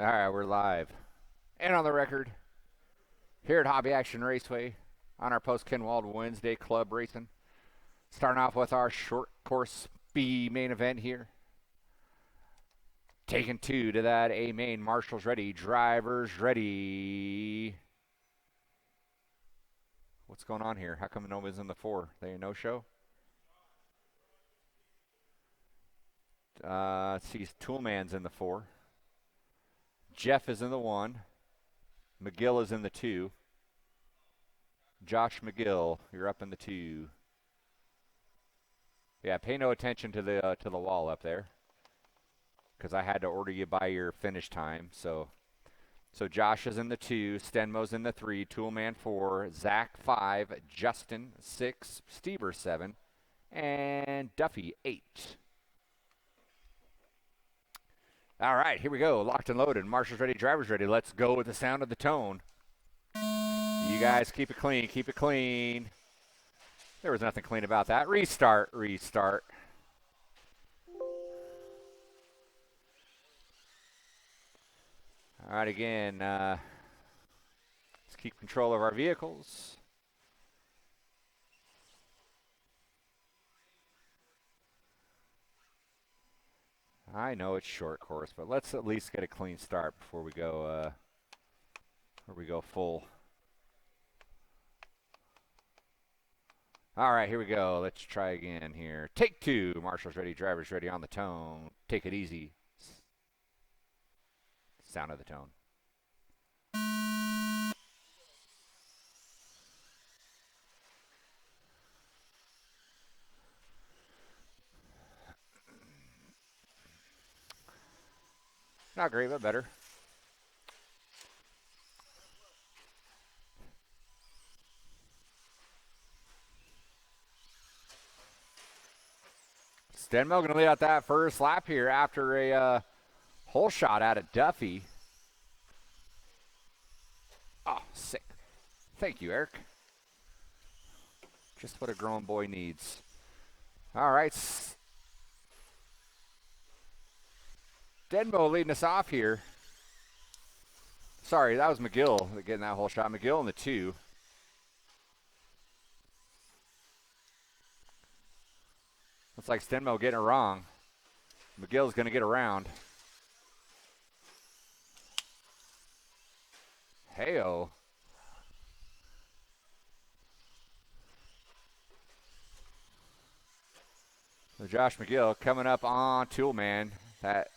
All right, we're live and on the record here at Hobby Action Raceway on our post Kenwald Wednesday Club Racing. Starting off with our short course B main event here. Taking two to that A main. Marshals ready, drivers ready. What's going on here? How come nobody's in the four? They no show? Let's see, Toolman's in the four. Jeff is in the one. McGill is in the two. Josh McGill, you're up in the two. Yeah, pay no attention to the wall up there, because I had to order you by your finish time. So Josh is in the two, Stenmo's in the three, Toolman 4, Zach 5, Justin 6, Stever 7, and Duffy 8. All right, here we go. Locked and loaded. Marshals ready, drivers ready. Let's go with the sound of the tone. You guys keep it clean. Keep it clean. There was nothing clean about that. Restart. Restart. All right, again, let's keep control of our vehicles. I know it's short course, but let's at least get a clean start before we go full. All right, here we go. Let's try again here. Take two. Marshals ready, drivers ready on the tone. Take it easy. Sound of the tone. Not great, but better. Stenmo going to lead out that first lap here after a hole shot out of Duffy. Oh, sick. Thank you, Eric. Just what a grown boy needs. All right. Stenmo leading us off here. Sorry, that was McGill getting that hole shot. McGill in the two. Looks like Stenmo getting it wrong. McGill's going to get around. Hey-oh. So Josh McGill coming up on Toolman. That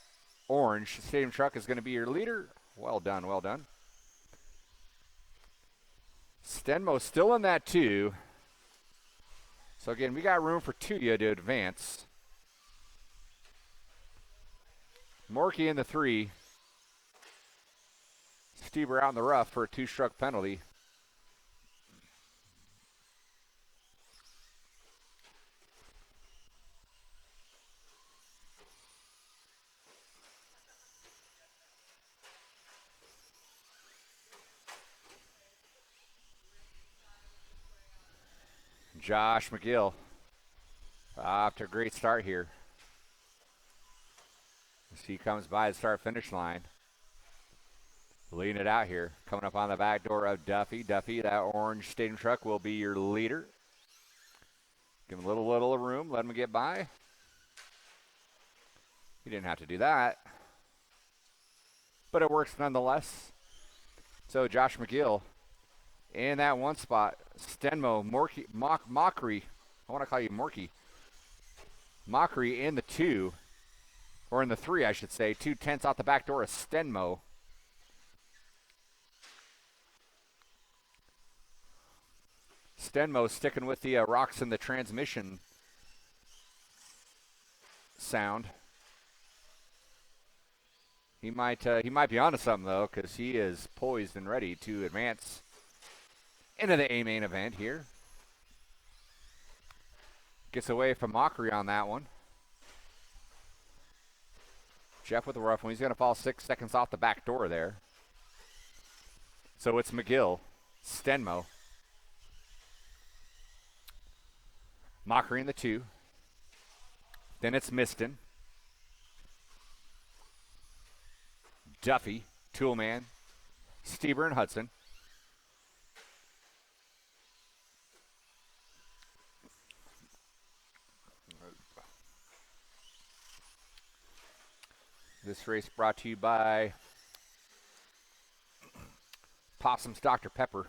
orange stadium truck is going to be your leader. Well done, well done. Stenmo still in that two. So again, we got room for Tuya to advance. Morky in the three. Stever out in the rough for a two-stroke penalty. Josh McGill off to a great start here. As he comes by the start-finish line. Leading it out here. Coming up on the back door of Duffy. Duffy, that orange stadium truck will be your leader. Give him a little room. Let him get by. He didn't have to do that. But it works nonetheless. So Josh McGill in that one spot. Stenmo, Mockery. I want to call you Morky. Mockery in the two. Or in the three, I should say. 2/10 out the back door of Stenmo. Stenmo sticking with the rocks in the transmission sound. He might be onto something, though, because he is poised and ready to advance into the A main event here. Gets away from Mockery on that one. Jeff with the rough one. He's going to fall 6 seconds off the back door there. So it's McGill, Stenmo. Mockery in the two. Then it's Miston. Duffy Toolman, Steber, and Hudson. This race brought to you by Possum's Dr. Pepper.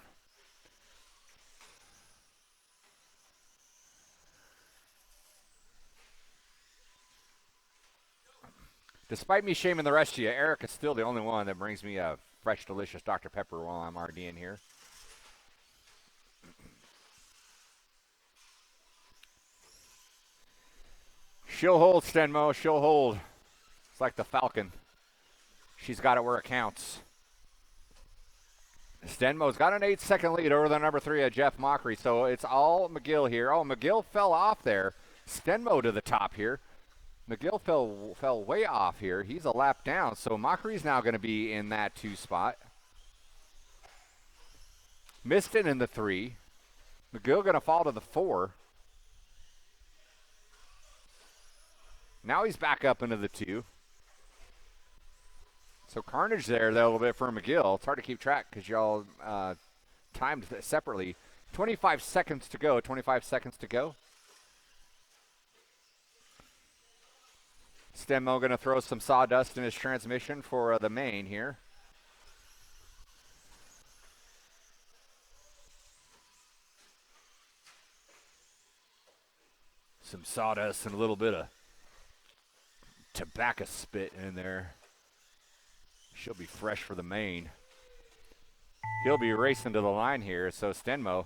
Despite me shaming the rest of you, Eric is still the only one that brings me a fresh, delicious Dr. Pepper while I'm RDing here. She'll hold, Stenmo. She'll hold. It's like the Falcon. She's got it where it counts. Stenmo's got an 8-second lead over the number 3 of Jeff Mockery, so it's all McGill here. Oh, McGill fell off there. Stenmo to the top here. McGill fell way off here. He's a lap down, so Mockery's now going to be in that 2 spot. Miston in the 3. McGill going to fall to the 4. Now he's back up into the 2. So carnage there a little bit for McGill. It's hard to keep track because y'all timed separately. 25 seconds to go. 25 seconds to go. Stenmo going to throw some sawdust in his transmission for the main here. Some sawdust and a little bit of tobacco spit in there. She'll be fresh for the main. He'll be racing to the line here, so Stenmo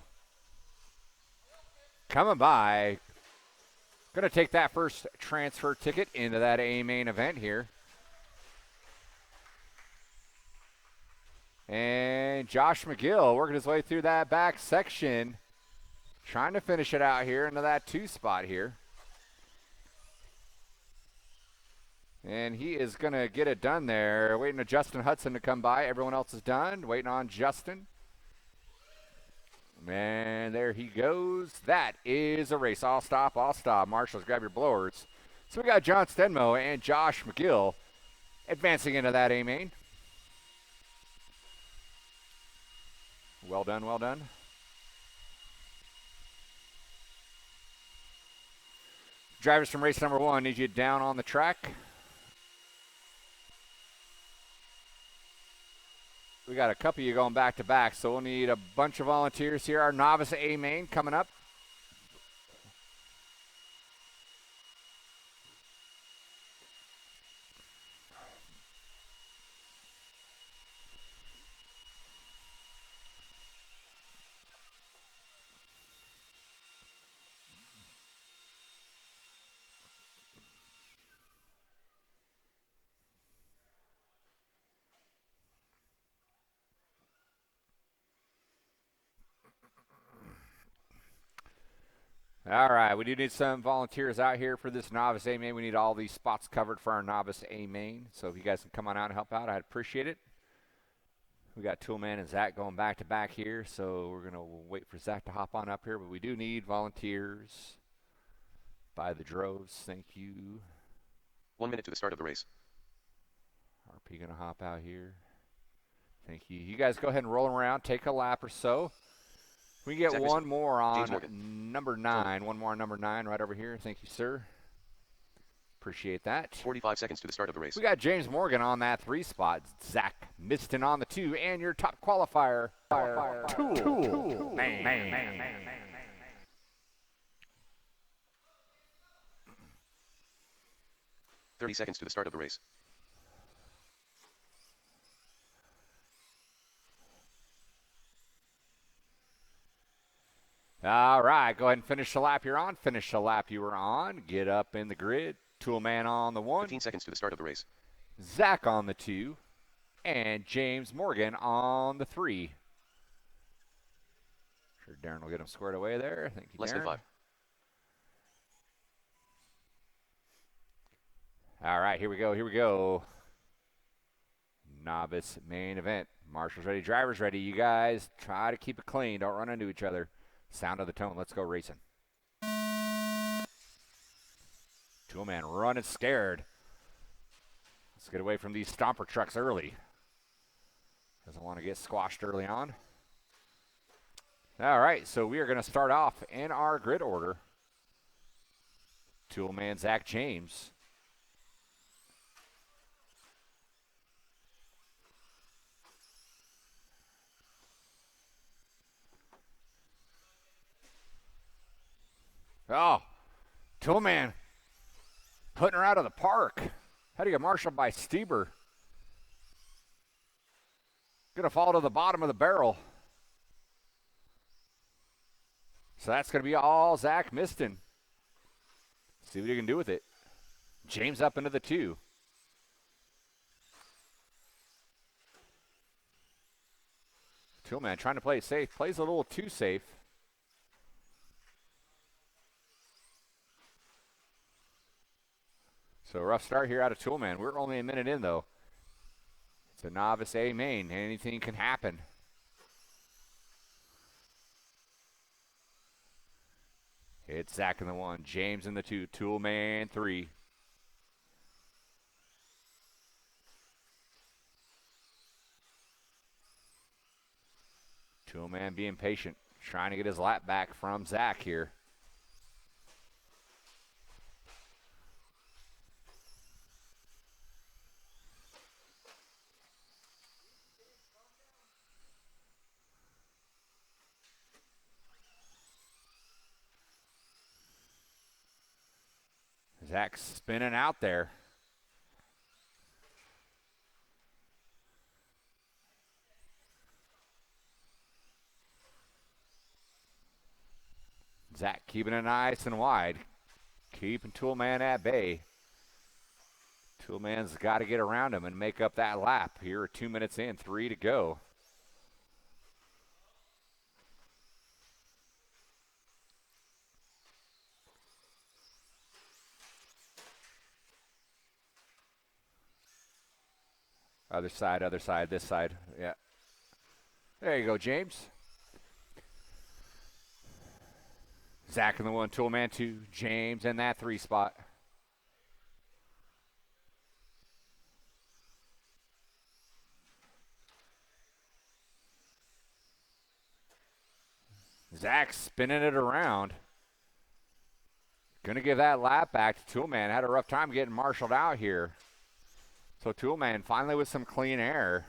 coming by. Going to take that first transfer ticket into that A main event here. And Josh McGill working his way through that back section, trying to finish it out here into that 2 spot here. And he is going to get it done there. Waiting on Justin Hudson to come by. Everyone else is done. Waiting on Justin. And there he goes. That is a race. I'll stop. Marshals, grab your blowers. So we got John Stenmo and Josh McGill advancing into that A main. Well done, well done. Drivers from race number 1, need you down on the track. We got a couple of you going back to back, so we'll need a bunch of volunteers here. Our novice A main coming up. All right, we do need some volunteers out here for this novice A main. We need all these spots covered for our novice A main. So if you guys can come on out and help out, I'd appreciate it. We got Toolman and Zach going back to back here, so we're going to wait for Zach to hop on up here. But we do need volunteers by the droves. Thank you. 1 minute to the start of the race. RP going to hop out here. Thank you. You guys go ahead and roll around, take a lap or so. We get Zach one Mason. more on James number 9. One more on number 9 right over here. Thank you, sir. Appreciate that. 45 seconds to the start of the race. We got James Morgan on that 3 spot. Zach Miston on the 2. And your top qualifier, Tool. Man. 30 seconds to the start of the race. All right, go ahead and finish the lap you're on. Finish the lap you were on. Get up in the grid. Toolman on the 1. 15 seconds to the start of the race. Zach on the 2. And James Morgan on the 3. Sure, Darren will get him squared away there. Thank you, Less Darren. than 5. All right, here we go. Novice main event. Marshals ready, drivers ready. You guys try to keep it clean. Don't run into each other. Sound of the tone. Let's go racing. Toolman running scared. Let's get away from these stomper trucks early. Doesn't want to get squashed early on. All right, so we are going to start off in our grid order. Toolman Zach James. Oh, Toolman putting her out of the park. Had to get marshaled by Stieber. Gonna fall to the bottom of the barrel. So that's gonna be all Zach Miston. See what he can do with it. James up into the 2. Toolman trying to play it safe. Plays a little too safe. So rough start here out of Toolman. We're only a minute in, though. It's a novice A main. Anything can happen. It's Zach in the 1. James in the 2. Toolman 3. Toolman being patient. Trying to get his lap back from Zach here. Zach spinning out there. Zach keeping it nice and wide. Keeping Toolman at bay. Toolman's got to get around him and make up that lap. Here, 2 minutes in, 3 to go. Other side, this side. Yeah. There you go, James. Zach in the 1, Toolman 2, James in that 3 spot. Zach spinning it around. Gonna give that lap back to Toolman. Had a rough time getting marshaled out here. So Toolman finally with some clean air.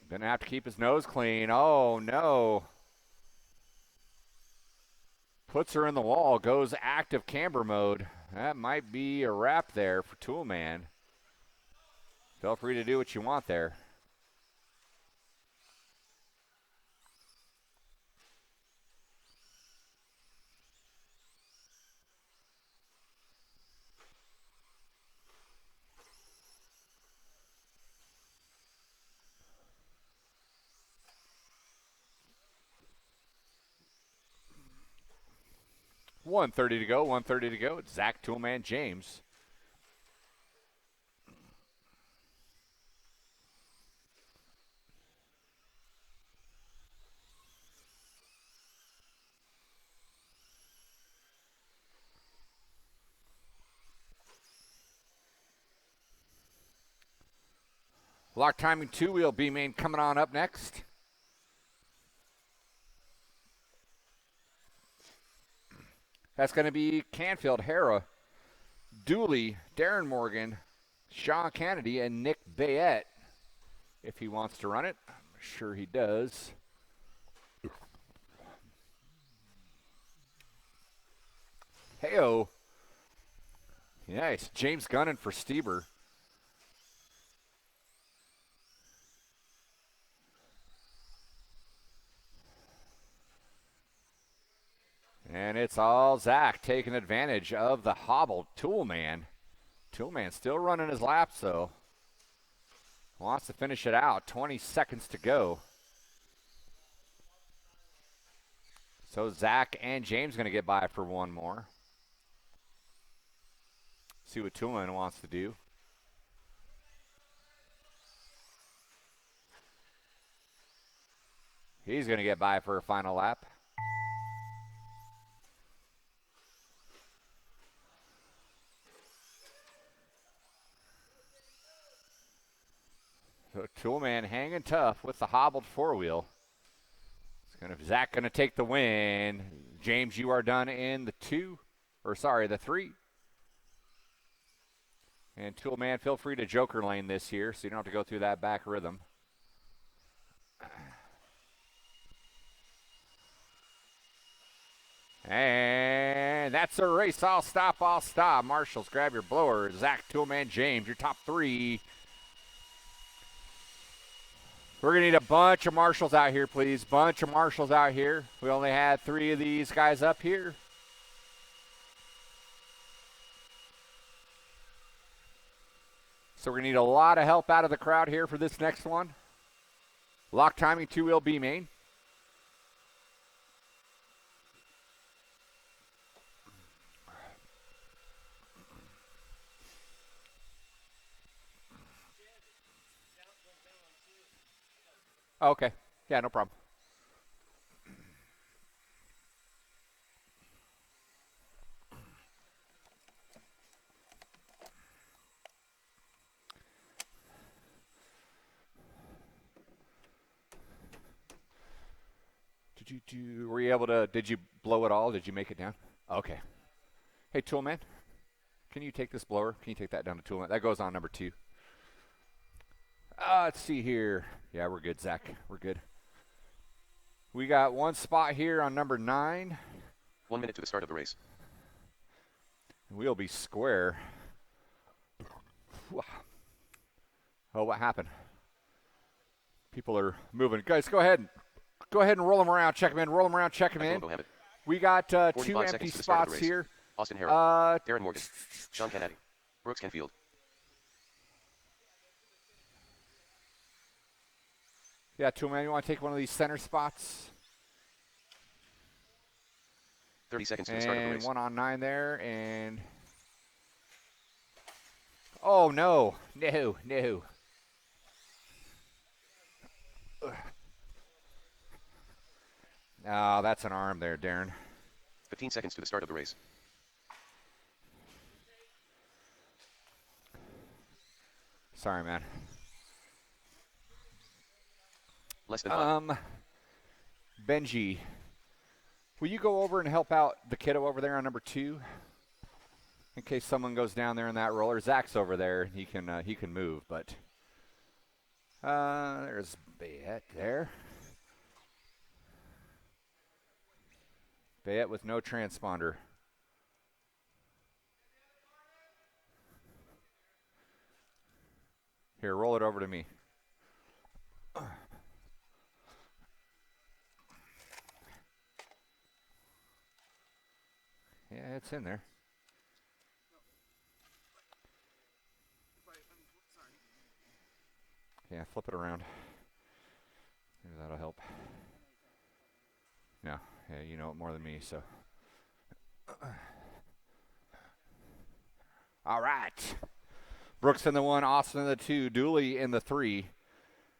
Gonna have to keep his nose clean. Oh no. Puts her in the wall, goes active camber mode. That might be a wrap there for Toolman. Feel free to do what you want there. .130 to go, 1:30 to go. It's Zach Toolman James. Lock timing 2-wheel B main coming on up next. That's going to be Canfield, Hara, Dooley, Darren Morgan, Sean Kennedy, and Nick Bayette. If he wants to run it, I'm sure he does. Hey-oh. Nice. James gunning for Stieber. And it's all Zach taking advantage of the hobbled Toolman. Toolman still running his laps, though. Wants to finish it out. 20 seconds to go. So Zach and James going to get by for one more. See what Toolman wants to do. He's going to get by for a final lap. So Toolman hanging tough with the hobbled four-wheel. Zach going to take the win. James, you are done in the the 3. And Toolman, feel free to joker lane this year so you don't have to go through that back rhythm. And that's a race. I'll stop. Marshals, grab your blower. Zach, Toolman, James, your top 3. We're going to need a bunch of marshals out here, please. Bunch of marshals out here. We only had 3 of these guys up here. So we're going to need a lot of help out of the crowd here for this next one. Lock timing, 2-wheel B main. Okay. Yeah, no problem. Were you able to, did you blow it all? Did you make it down? Okay. Hey, Toolman, can you take this blower? Can you take that down to Toolman? That goes on number 2. Let's see here. Yeah, we're good, Zach. We're good. We got one spot here on number 9. 1 minute to the start of the race. We'll be square. Oh, what happened? People are moving. Guys, go ahead and roll them around. Check them in. Roll them around. Check them in. We got 2 empty spots here. Austin Harrell, Darren Morgan, Sean Kennedy, Brooks Canfield. Yeah, Toolman, you want to take one of these center spots? 30 seconds to the start of the race. And 1 on 9 there, and oh no. Oh, that's an arm there, Darren. 15 seconds to the start of the race. Sorry, man. Less than 5. Benji, will you go over and help out the kiddo over there on number 2? In case someone goes down there in that roller. Zach's over there. He can move, but there's Bayette there. Bayette with no transponder. Here, roll it over to me. Yeah, it's in there. Yeah, flip it around. Maybe that'll help. No, yeah, you know it more than me, so. All right. Brooks in the 1, Austin in the 2, Dooley in the 3.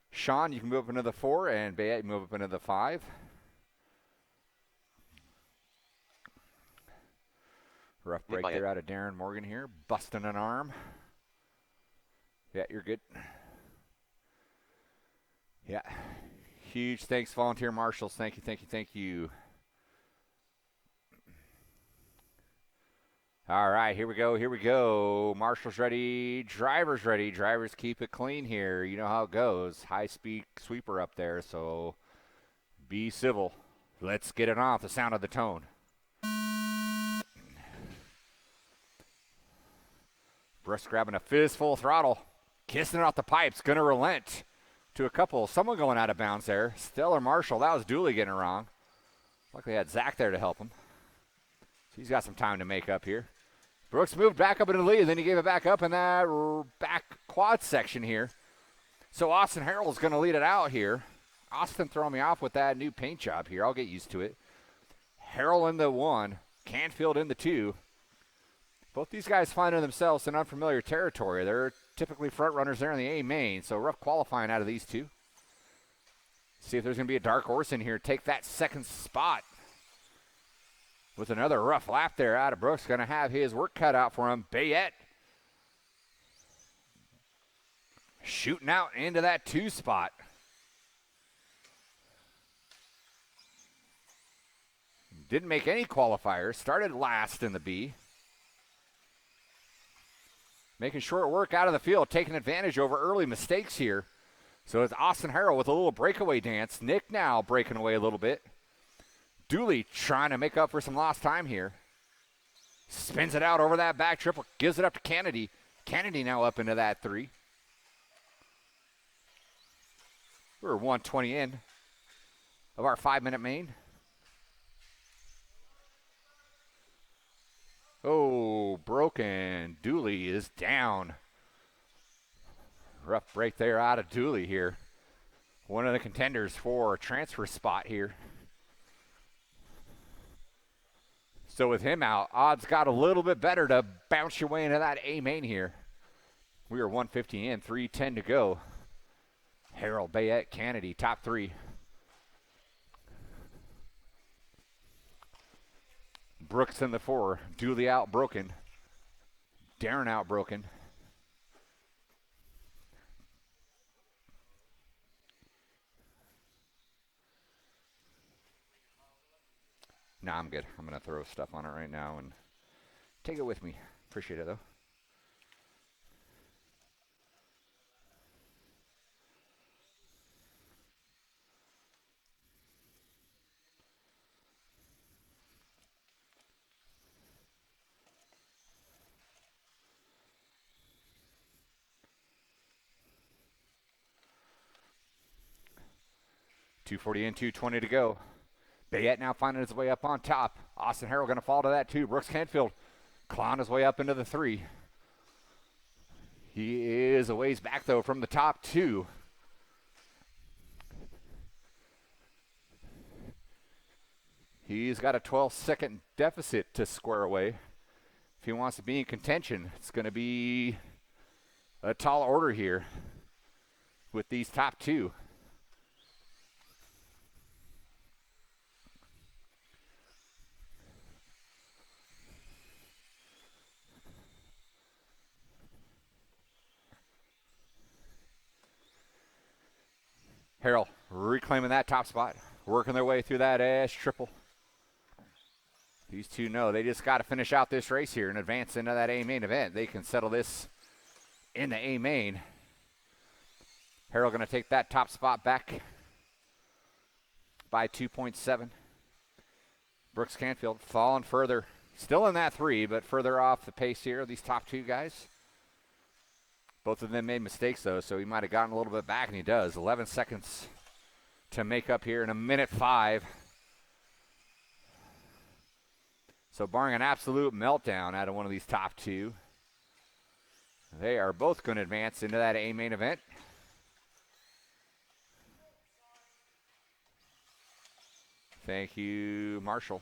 Sean, you can move up into the 4, and Bayette, move up into the 5. Rough break there out of Darren Morgan here, busting an arm. Yeah, you're good. Yeah. Huge thanks, volunteer marshals. Thank you. All right, here we go. Marshals ready, drivers ready. Drivers keep it clean here. You know how it goes. High-speed sweeper up there, so be civil. Let's get it off. The sound of the tone. Brooks grabbing a fistful of throttle. Kissing it off the pipes. Going to relent to a couple. Someone going out of bounds there. Stellar Marshall. That was Dooley getting it wrong. Luckily had Zach there to help him. So he's got some time to make up here. Brooks moved back up into the lead, and then he gave it back up in that back quad section here. So Austin Harrell is going to lead it out here. Austin throwing me off with that new paint job here. I'll get used to it. Harrell in the 1, Canfield in the 2. Both these guys finding themselves in unfamiliar territory. They're typically front runners there in the A main, so rough qualifying out of these 2. See if there's going to be a dark horse in here. Take that second spot. With another rough lap there out of Brooks. Going to have his work cut out for him. Bayette shooting out into that 2 spot. Didn't make any qualifiers. Started last in the B. Making short work out of the field, taking advantage over early mistakes here. So it's Austin Harrell with a little breakaway dance. Nick now breaking away a little bit. Dooley trying to make up for some lost time here. Spins it out over that back triple. Gives it up to Kennedy. Kennedy now up into that 3. We're 120 in of our 5-minute main. Oh, broken. Dooley is down. Rough break there out of Dooley here. One of the contenders for a transfer spot here. So with him out, odds got a little bit better to bounce your way into that A main here. We are 150 in, 3:10 to go. Harold, Bayette, Kennedy, top 3. Brooks in the 4. Dooley out broken. Darren out broken. No, I'm good. I'm going to throw stuff on it right now and take it with me. Appreciate it, though. .240 in, 2:20 to go. Bayette now finding his way up on top. Austin Harrell going to fall to that 2. Brooks Canfield clawing his way up into the 3. He is a ways back, though, from the top 2. He's got a 12-second deficit to square away. If he wants to be in contention, it's going to be a tall order here with these top 2. Harrell reclaiming that top spot, working their way through that S triple. These two know they just got to finish out this race here and advance into that A main event. They can settle this in the A main. Harrell going to take that top spot back by 2.7. Brooks Canfield falling further, still in that 3, but further off the pace here of these top 2 guys. Both of them made mistakes, though, so he might have gotten a little bit back, and he does. 11 seconds to make up here in 1:05. So barring an absolute meltdown out of one of these top 2, they are both going to advance into that A main event. Thank you, Marshall.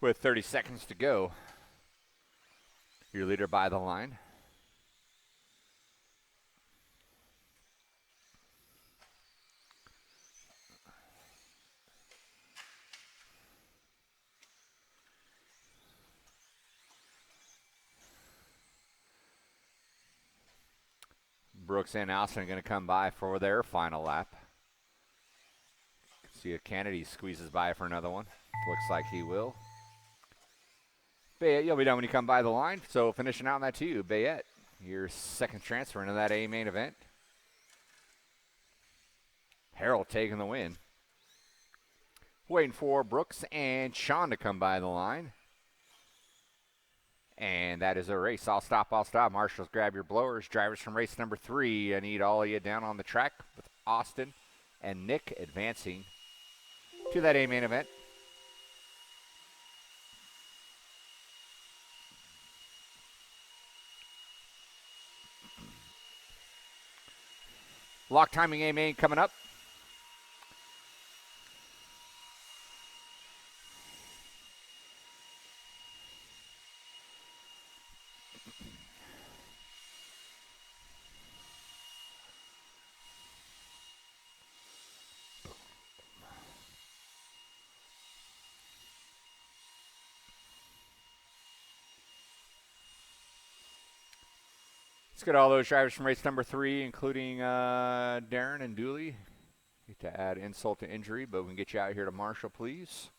With 30 seconds to go, your leader by the line. Brooks and Austin are going to come by for their final lap. See if Kennedy squeezes by for another one. Looks like he will. Bayette, you'll be done when you come by the line. So finishing out on that 2, Bayette, your second transfer into that A main event. Harrell taking the win. Waiting for Brooks and Sean to come by the line. And that is a race. I'll stop. Marshals, grab your blowers. Drivers from race number 3, I need all of you down on the track with Austin and Nick advancing to that A main event. Lock timing A main coming up. Let's get all those drivers from race number 3, including Darren and Dooley. Hate to add insult to injury, but we can get you out here to Marshall, please.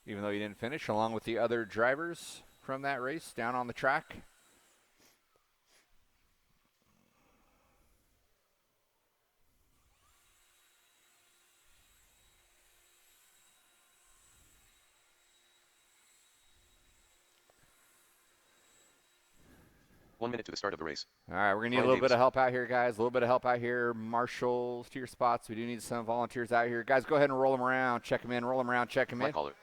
Even though you didn't finish, along with the other drivers from that race down on the track. One minute to the start of the race. All right, we're going to need Brian a little bit Davis. of help out here, guys. A little bit of help out here. Marshals to your spots. We do need some volunteers out here. Guys, go ahead and roll them around. Check them in. Roll them around. Check them in. Mike Haller.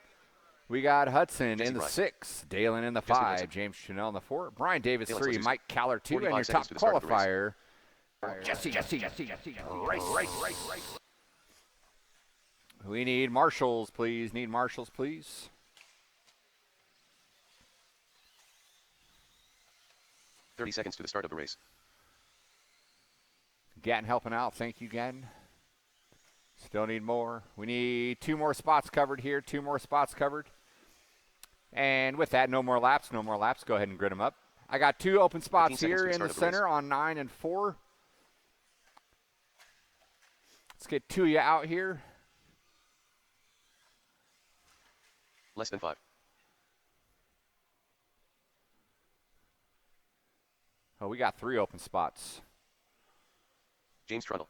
We got Hudson Jesse in the Bryce. 6, Dalen in the Jesse 5, Wilson. James Chanel in the 4, Brian Davis Dalen 3, Swizzy. Mike Caller 2, and 45 your top seconds to the start of the race. qualifier, Jesse. Race. We need marshals, please. 30 seconds to the start of the race. Gatton helping out. Thank you, Gatton. Still need more. We need 2 more spots covered here. 2 more spots covered. And with that, no more laps. Go ahead and grid them up. I got 2 open spots 15 seconds here to the in the start of the race. center on 9 and 4. Let's get 2 of you out here. Less than 5. Oh, we got 3 open spots. James Trundle.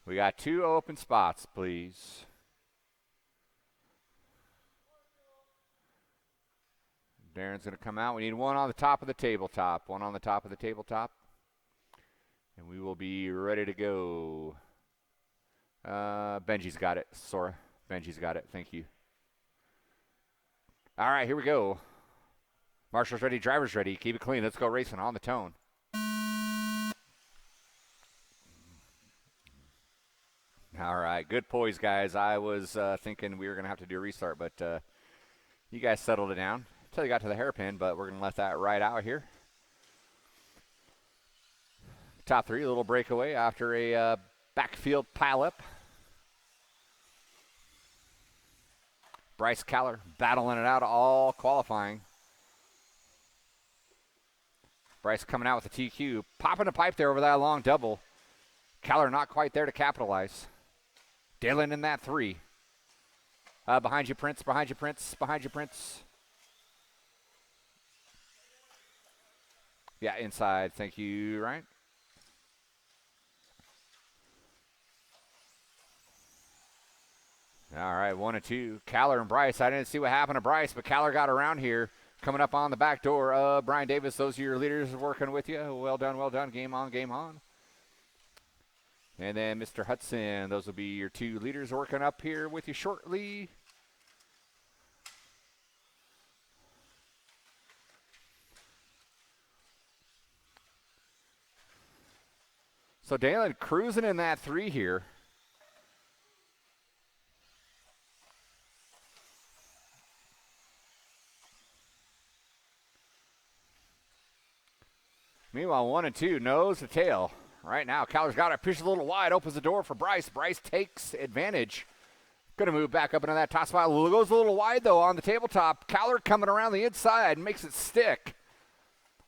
We got 2 open spots, please. Darren's going to come out. We need 1 on the top of the tabletop. And we will be ready to go. Benji's got it, Sora. Benji's got it. Thank you. All right, here we go. Marshall's ready. Driver's ready. Keep it clean. Let's go racing on the tone. All right, good poise, guys. I was thinking we were going to have to do a restart, but you guys settled it down until you got to the hairpin, but we're going to let that ride out here. Top 3, a little breakaway after a backfield pileup. Bryce Caller battling it out all qualifying. Bryce coming out with a TQ, popping a pipe there over that long double. Caller not quite there to capitalize. Dalen in that 3. Behind you, Prince. Yeah, inside. Thank you, Ryan. All right, 1 and 2. Caller and Bryce. I didn't see what happened to Bryce, but Caller got around here. Coming up on the back door. Brian Davis, those are your leaders working with you. Well done. Game on. And then Mr. Hudson, those will be your 2 leaders working up here with you shortly. So Dalen cruising in that 3 here. Meanwhile, 1 and 2, nose to tail. Right now, Caller's got it, pushes a little wide, opens the door for Bryce. Bryce takes advantage. Going to move back up into that top spot. Goes a little wide, though, on the tabletop. Caller coming around the inside, makes it stick.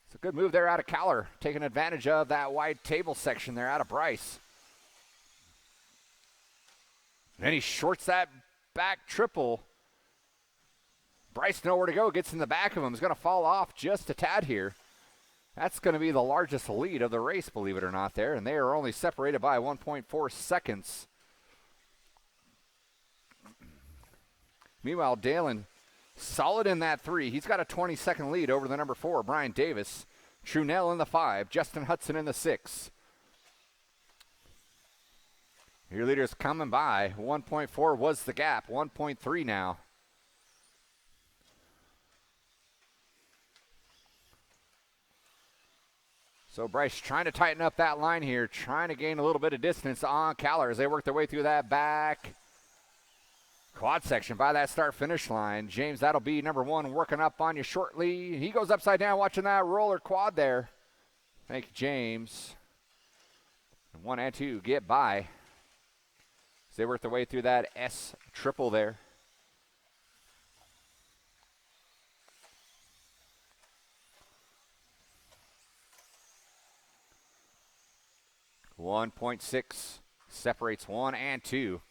It's a good move there out of Caller, taking advantage of that wide table section there out of Bryce. Then he shorts that back triple. Bryce nowhere to go, gets in the back of him. He's going to fall off just a tad here. That's going to be the largest lead of the race, believe it or not, there. And they are only separated by 1.4 seconds. Meanwhile, Dalen, solid in that 3. He's got a 20-second lead over the number 4, Brian Davis. Trunell in the 5. Justin Hudson in the 6. Your leaders coming by. 1.4 was the gap. 1.3 now. So Bryce trying to tighten up that line here, trying to gain a little bit of distance on Caller as they work their way through that back Quad section by that start-finish line. James, that'll be number 1 working up on you shortly. He goes upside down watching that roller quad there. Thank you, James. 1 and 2 get by. As they work their way through that S triple there. .6 separates 1 and 2.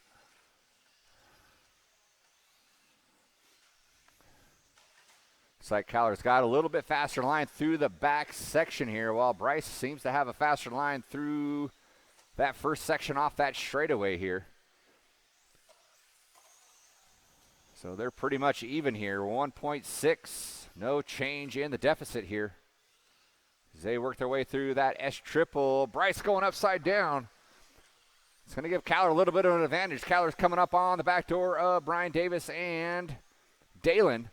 Looks like Caller's got a little bit faster line through the back section here, while Bryce seems to have a faster line through that first section off that straightaway here. So they're pretty much even here. 1.6, no change in the deficit here. As they work their way through that S triple. Bryce going upside down. It's going to give Caller a little bit of an advantage. Caller's coming up on the back door of Brian Davis and Dalen.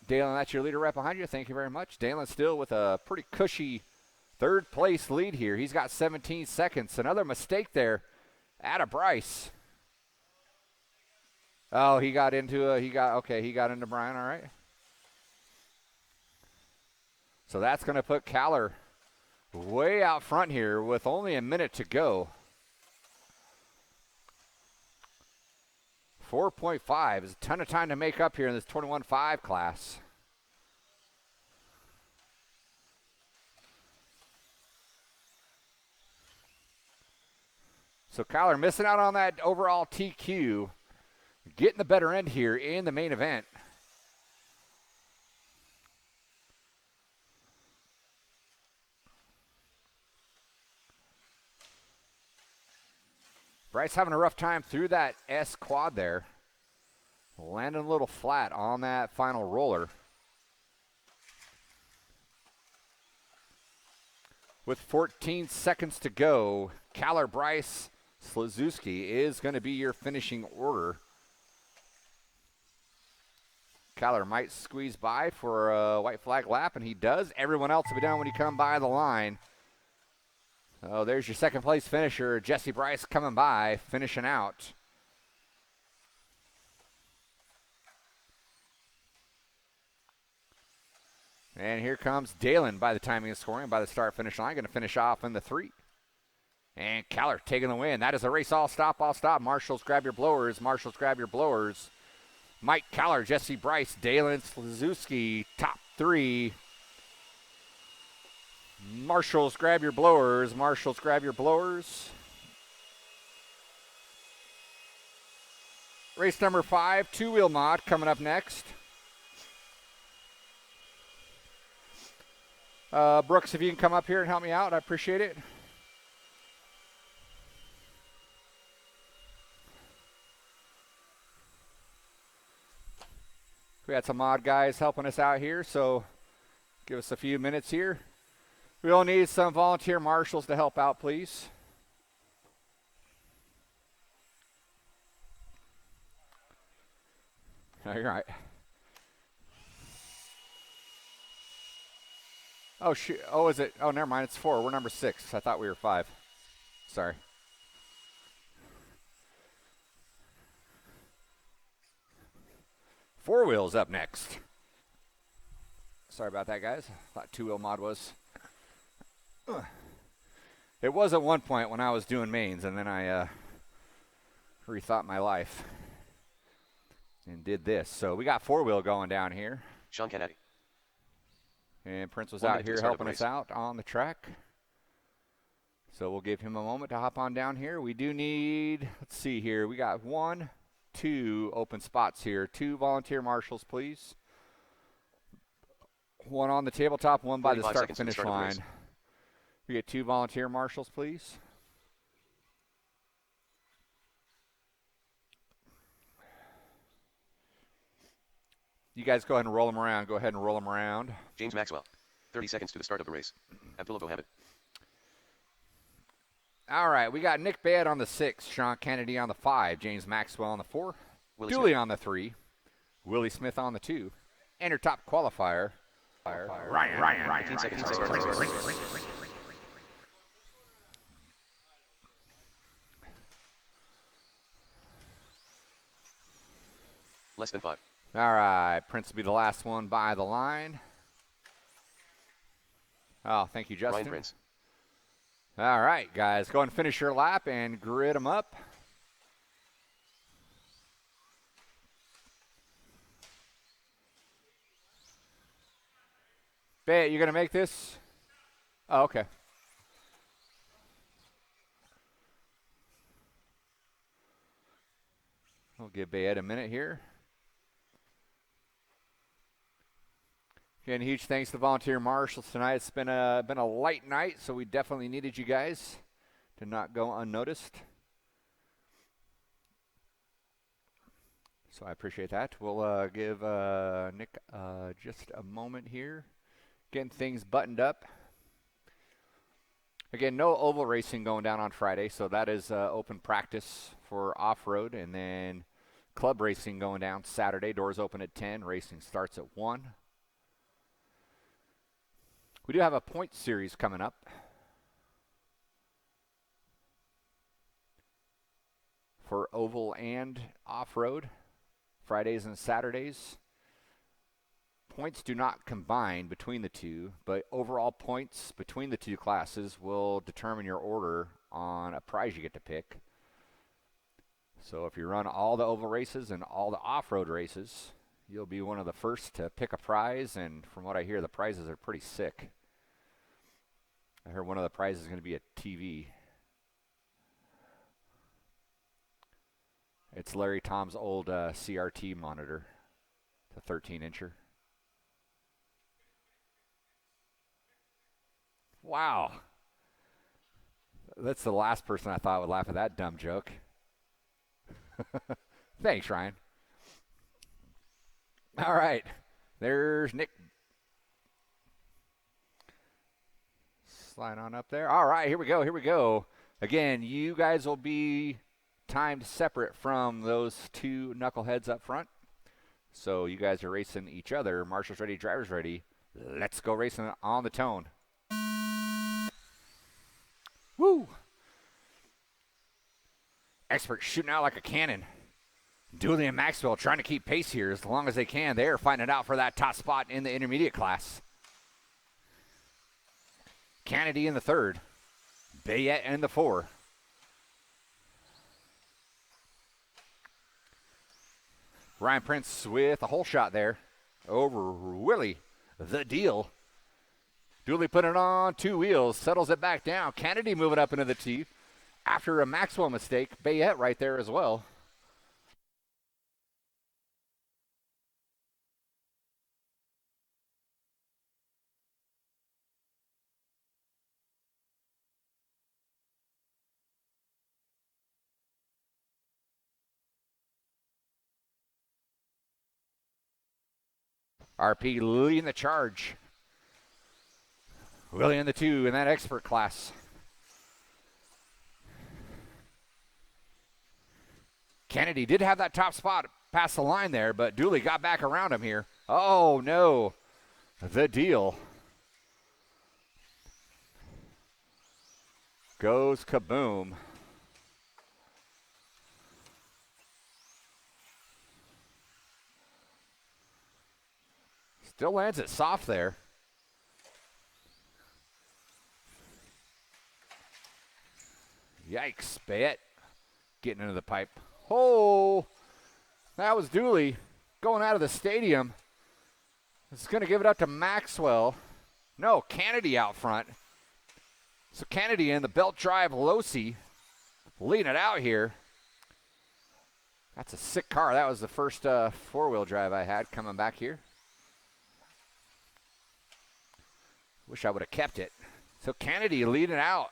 Dalen, that's your leader right behind you. Thank you very much. Dalen still with a pretty cushy third place lead here. He's got 17 seconds. Another mistake there out of Bryce. Oh, he got into Brian, all right. So that's going to put Caller way out front here with only a minute to go. 4.5 is a ton of time to make up here in this 21.5 class. So Caller missing out on that overall TQ, getting the better end here in the main event. Bryce having a rough time through that S quad there. Landing a little flat on that final roller. With 14 seconds to go, Caller, Bryce, Slazewski is going to be your finishing order. Caller might squeeze by for a white flag lap, and he does. Everyone else will be down when you come by the line. Oh, there's your second place finisher, Jesse Bryce, coming by, finishing out. And here comes Dalen by the timing of scoring, by the start-finish line, going to finish off in the 3. And Caller taking the win. That is a race all stop, all stop. Marshals, grab your blowers. Marshals, grab your blowers. Mike Caller, Jesse Bryce, Dalen Slazewski, top 3. Marshals, grab your blowers. Marshals, grab your blowers. Race number 5, two-wheel mod, coming up next. Brooks, if you can come up here and help me out, I appreciate it. We had some mod guys helping us out here, so give us a few minutes here. We'll need some volunteer marshals to help out, please. No, you're right. Oh, shoot. Oh, is it? Oh, never mind. It's 4. We're number 6. I thought we were 5. Sorry. Four wheels up next. Sorry about that, guys. I thought two-wheel mod was. It was at one point when I was doing mains, and then I rethought my life and did this. So we got four-wheel going down here. Sean Kennedy. And Prince was out here helping us out on the track. So we'll give him a moment to hop on down here. We do need, let's see here, we got 1, 2 open spots here. 2 volunteer marshals, please. 1 on the tabletop, 1 by the start-finish line. We get 2 volunteer marshals, please. You guys go ahead and roll them around. Go ahead and roll them around. James Maxwell. 30 seconds to the start of the race. Abdullah Bohabit. All right, we got Nick Baird on the 6, Sean Kennedy on the 5, James Maxwell on the 4, Dooley on the 3, Willie Smith on the 2, and your top qualifier, Ryan. 15 seconds. Less than 5. All right, Prince will be the last one by the line. Oh, thank you, Justin. Ryan Prince. All right, guys, go ahead and finish your lap and grid them up. Bet you're going to make this? Oh, okay. We'll give Bayette a minute here. Again, huge thanks to volunteer marshals tonight. It's been a light night, so we definitely needed you guys to not go unnoticed. So I appreciate that. We'll give Nick just a moment here. Getting things buttoned up. Again, no oval racing going down on Friday, so that is open practice for off-road. And then club racing going down Saturday. Doors open at 10. Racing starts at 1. We do have a point series coming up. For oval and off-road, Fridays and Saturdays. Points do not combine between the two, but overall points between the two classes will determine your order on a prize you get to pick. So if you run all the oval races and all the off-road races, you'll be one of the first to pick a prize, and from what I hear, the prizes are pretty sick. I heard one of the prizes is going to be a TV. It's Larry Tom's old CRT monitor, the 13-incher. Wow. That's the last person I thought would laugh at that dumb joke. Thanks, Ryan. All right. There's Nick. Slide on up there. All right, here we go. Again, you guys will be timed separate from those two knuckleheads up front. So you guys are racing each other. Marshals ready, drivers ready. Let's go racing on the tone. Woo! Expert shooting out like a cannon. Dooley and Maxwell trying to keep pace here as long as they can. They're fighting it out for that top spot in the intermediate class. Kennedy in the 3rd. Bayette in the 4. Ryan Prince with a hole shot there over Willie. The deal. Dooley put it on 2 wheels, settles it back down. Kennedy moving up into the T after a Maxwell mistake. Bayette right there as well. RP leading the charge. Willie in the 2 in that expert class. Kennedy did have that top spot past the line there, but Dooley got back around him here. Oh, no. The deal. Goes kaboom. Still lands it soft there. Yikes, Bayette getting into the pipe. Oh, that was Dooley going out of the stadium. It's going to give it up to Maxwell. No, Kennedy out front. So Kennedy in the belt drive Losi leading it out here. That's a sick car. That was the first 4-wheel drive I had coming back here. Wish I would have kept it. So Kennedy leading out.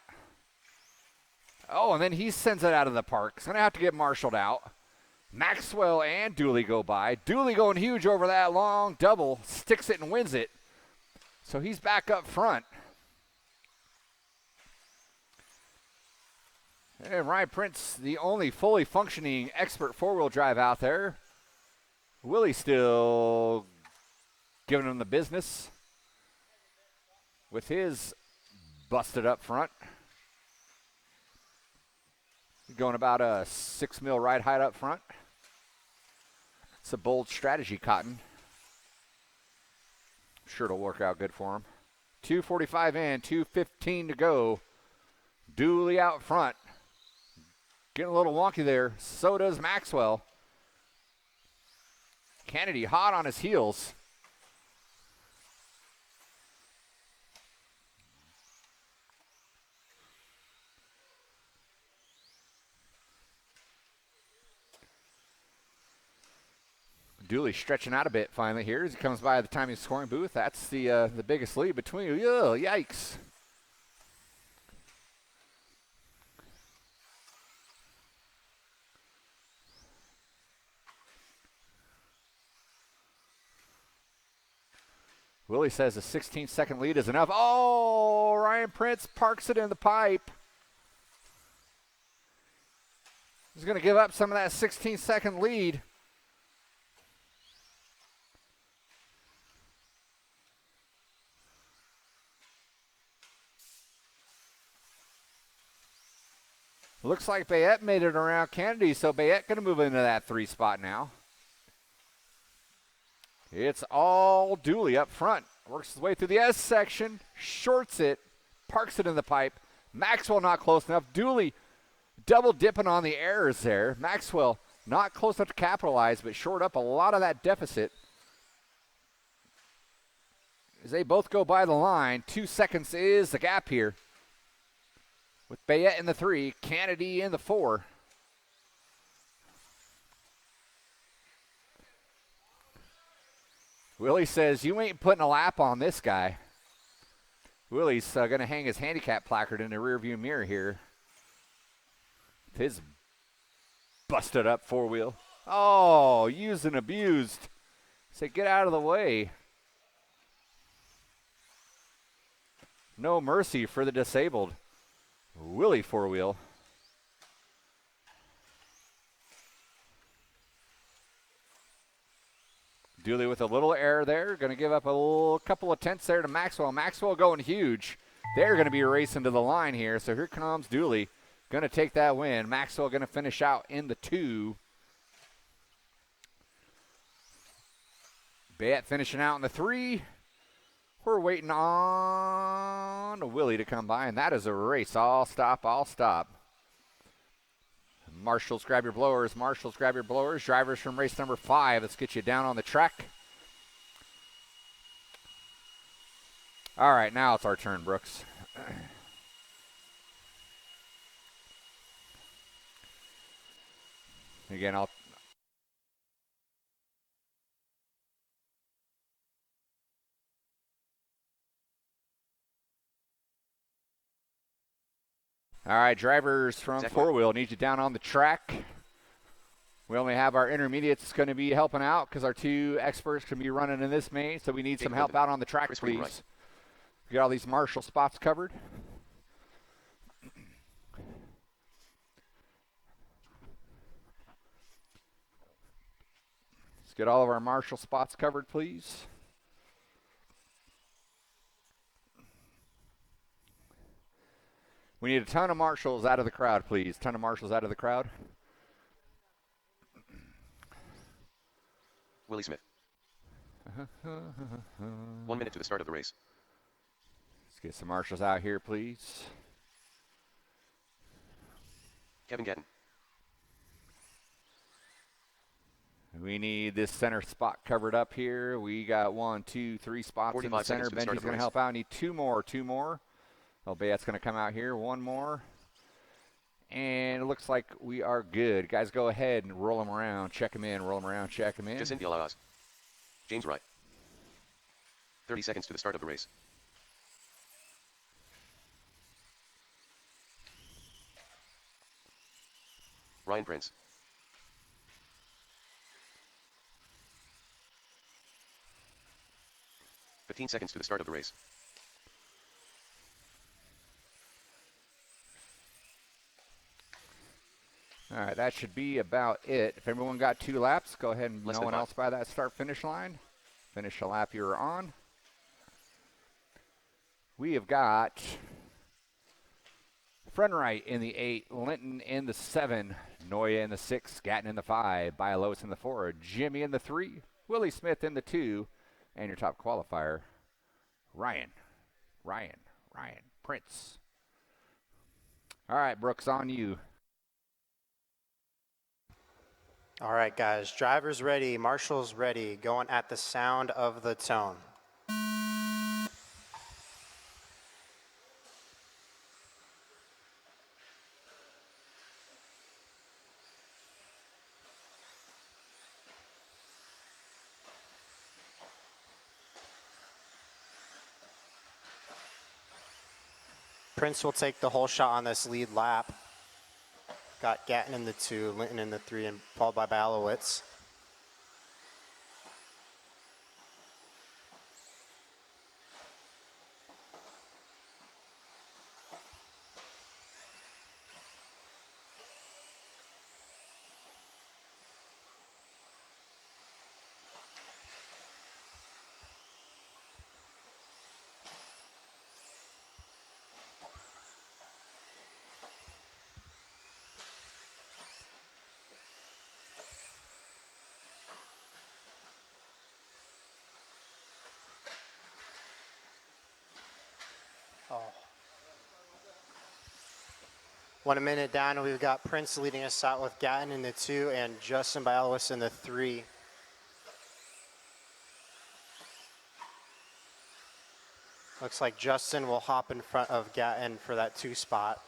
Oh, and then he sends it out of the park. It's going to have to get marshaled out. Maxwell and Dooley go by. Dooley going huge over that long double. Sticks it and wins it. So he's back up front. And Ryan Prince, the only fully functioning expert 4-wheel drive out there. Willie still giving him the business with his busted up front. Going about a 6 mil ride height up front. It's a bold strategy, Cotton. Sure it'll work out good for him. 2:45 in, 2:15 to go. Dooley out front. Getting a little wonky there. So does Maxwell. Kennedy hot on his heels. Dooley stretching out a bit finally here as he comes by the timing scoring booth. That's the biggest lead between you. Yikes. Willie says a 16-second lead is enough. Oh, Ryan Prince parks it in the pipe. He's going to give up some of that 16-second lead. Looks like Bayette made it around Kennedy, so Bayette going to move into that 3 spot now. It's all Dooley up front. Works his way through the S section, shorts it, parks it in the pipe. Maxwell not close enough. Dooley double dipping on the errors there. Maxwell not close enough to capitalize, but short up a lot of that deficit. As they both go by the line, 2 seconds is the gap here. With Bayette in the 3, Kennedy in the 4. Willie says, you ain't putting a lap on this guy. Willie's going to hang his handicap placard in the rearview mirror here. His busted up 4-wheel. Oh, used and abused. Say, get out of the way. No mercy for the disabled. Willie 4-wheel. Dooley with a little error there. Going to give up a couple of tenths there to Maxwell. Maxwell going huge. They're going to be racing to the line here. So here comes Dooley. Going to take that win. Maxwell going to finish out in the 2. Bayette finishing out in the 3. We're waiting on Willie to come by, and that is a race. All stop, all stop. Marshals, grab your blowers. Marshals, grab your blowers. Drivers from race number 5. Let's get you down on the track. All right, now it's our turn, Brooks. Again, All right, drivers from 4-wheel, need you down on the track. We only have our intermediates going to be helping out because our 2 experts can be running in this main, so we need some help out on the track, please. We got all these Marshall spots covered. Let's get all of our Marshall spots covered, please. We need a ton of marshals out of the crowd, please. Ton of marshals out of the crowd. Willie Smith. 1 minute to the start of the race. Let's get some marshals out here, please. Kevin Gatton. We need this center spot covered up here. We got 1, 2, 3 spots in the center. Benji's going to help out. Need 2 more. Oh, Bayette's going to come out here. 1 more. And it looks like we are good. Guys, go ahead and roll them around. Check them in. Roll them around. Check them in. Jacinth Alaz. James Wright. 30 seconds to the start of the race. Ryan Prince. "15 seconds to the start of the race. All right, that should be about it. If everyone got 2 laps, go ahead and no one else by that start-finish line. Finish the lap you're on. We have got Frenwright in the 8, Linton in the 7, Noya in the 6, Gatton in the 5, Bialowas in the 4, Jimmy in the 3, Willie Smith in the 2, and your top qualifier, Ryan Prince. All right, Brooks, on you. All right, guys, drivers ready, marshals ready, going at the sound of the tone. Prince will take the whole shot on this lead lap. Got Gatton in the 2, Linton in the 3, and followed by Bialowas. Oh. 1 minute down, we've got Prince leading us out with Gatton in the 2 and Justin Bialowas in the 3. Looks like Justin will hop in front of Gatton for that 2 spot.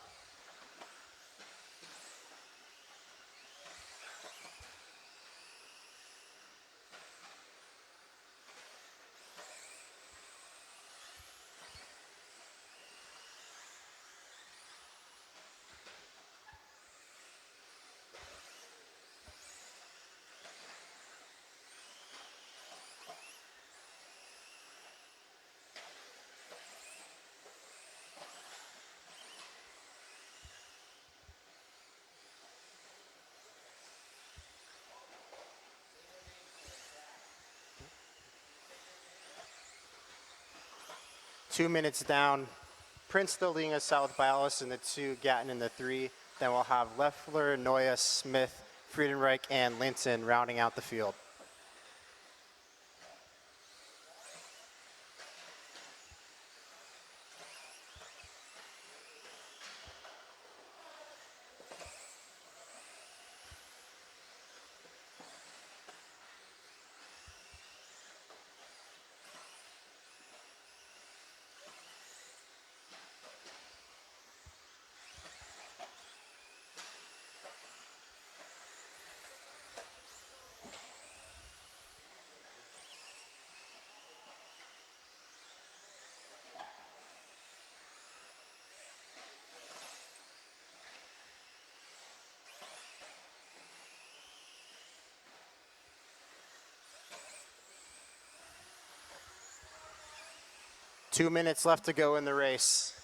Two minutes down. Prince still leading us out with Bialowas in the 2, Gatton in the 3. Then we'll have Leffler, Noya, Smith, Friedenreich, and Linton rounding out the field. Two minutes left to go in the race.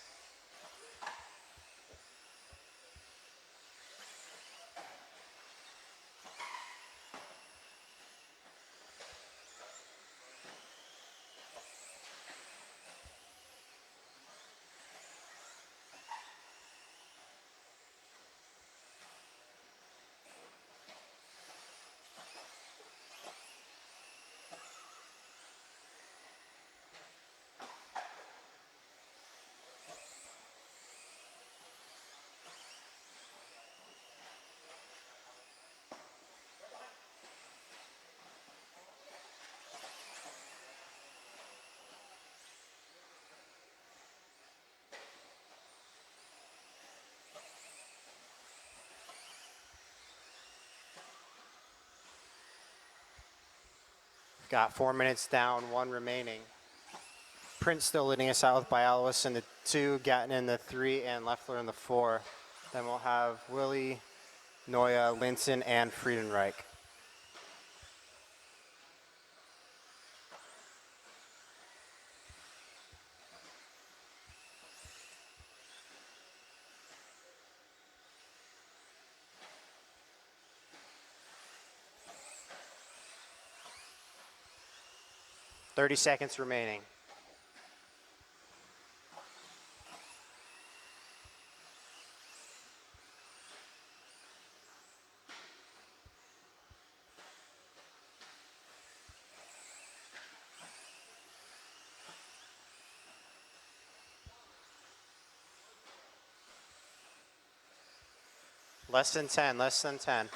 Got 4 minutes down, 1 remaining. Prince still leading us out with Bialowas in the 2, Gatton in the 3, and Leffler in the 4. Then we'll have Willie, Noya, Linton, and Friedenreich. Thirty seconds remaining. Less than 10, less than 10.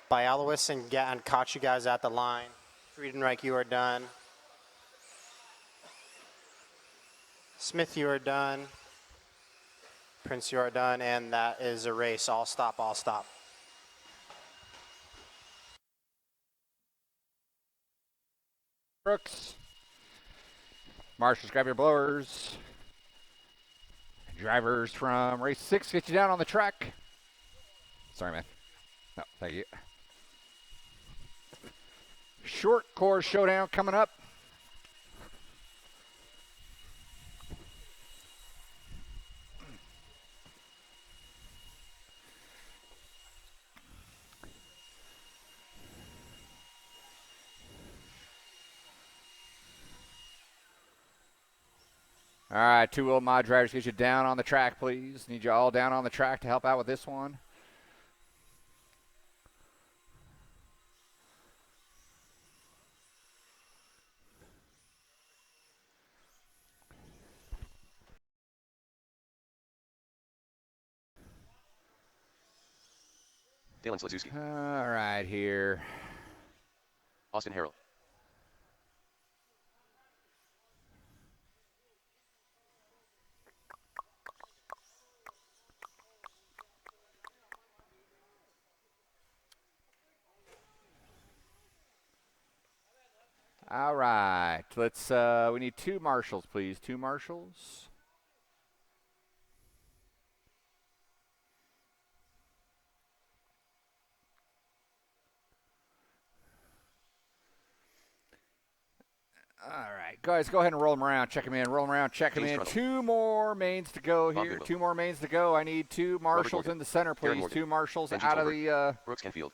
Bialowicz and Gatton caught you guys at the line. Friedenreich, you are done. Smith, you are done. Prince, you are done, and that is a race. All stop, all stop. Brooks. Marshals, grab your blowers. Drivers from race 6, get you down on the track. Sorry, man. No, thank you. Short course showdown coming up. All right, two-wheel mod drivers, get you down on the track, please. Need you all down on the track to help out with this one. Dalen Slazewski. All right, here. Austin Harrell. All right, let's, we need 2 marshals, please. 2 marshals. All right, guys, go ahead and roll them around. Check them in. Roll them around. Check them in. 2 more mains to go here. 2 more mains to go. I need 2 marshals in the center, please. 2 marshals out of the Brooks Canfield.